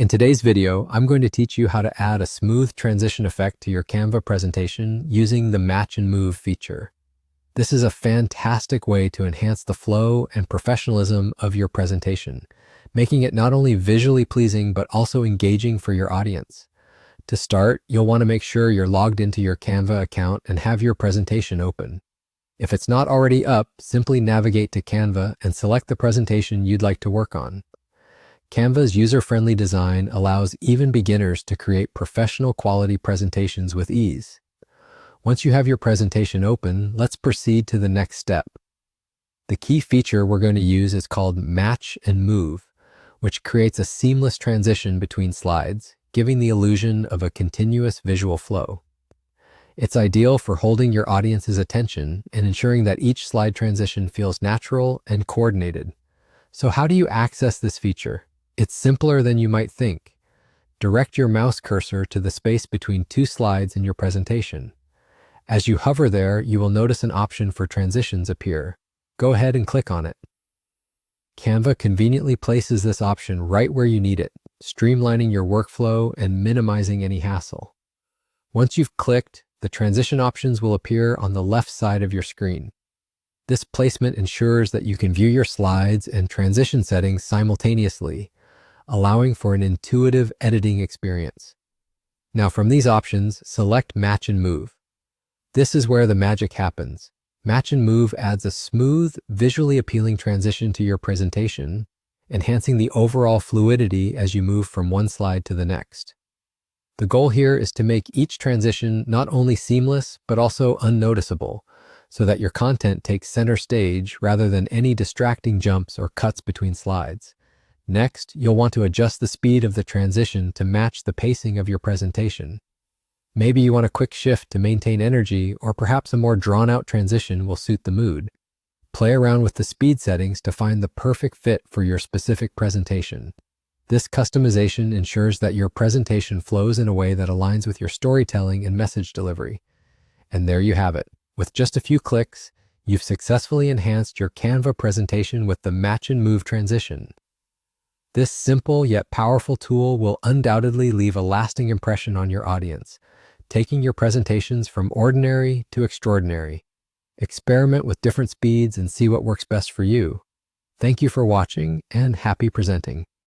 In today's video, I'm going to teach you how to add a smooth transition effect to your Canva presentation using the Match and Move feature. This is a fantastic way to enhance the flow and professionalism of your presentation, making it not only visually pleasing but also engaging for your audience. To start, you'll want to make sure you're logged into your Canva account and have your presentation open. If it's not already up, simply navigate to Canva and select the presentation you'd like to work on. Canva's user-friendly design allows even beginners to create professional quality presentations with ease. Once you have your presentation open, let's proceed to the next step. The key feature we're going to use is called Match and Move, which creates a seamless transition between slides, giving the illusion of a continuous visual flow. It's ideal for holding your audience's attention and ensuring that each slide transition feels natural and coordinated. So how do you access this feature? It's simpler than you might think. Direct your mouse cursor to the space between two slides in your presentation. As you hover there, you will notice an option for transitions appear. Go ahead and click on it. Canva conveniently places this option right where you need it, streamlining your workflow and minimizing any hassle. Once you've clicked, the transition options will appear on the left side of your screen. This placement ensures that you can view your slides and transition settings simultaneously, allowing for an intuitive editing experience. Now from these options, select Match and Move. This is where the magic happens. Match and Move adds a smooth, visually appealing transition to your presentation, enhancing the overall fluidity as you move from one slide to the next. The goal here is to make each transition not only seamless, but also unnoticeable, so that your content takes center stage rather than any distracting jumps or cuts between slides. Next, you'll want to adjust the speed of the transition to match the pacing of your presentation. Maybe you want a quick shift to maintain energy, or perhaps a more drawn-out transition will suit the mood. Play around with the speed settings to find the perfect fit for your specific presentation. This customization ensures that your presentation flows in a way that aligns with your storytelling and message delivery. And there you have it. With just a few clicks, you've successfully enhanced your Canva presentation with the Match and Move transition. This simple yet powerful tool will undoubtedly leave a lasting impression on your audience, taking your presentations from ordinary to extraordinary. Experiment with different speeds and see what works best for you. Thank you for watching, and happy presenting.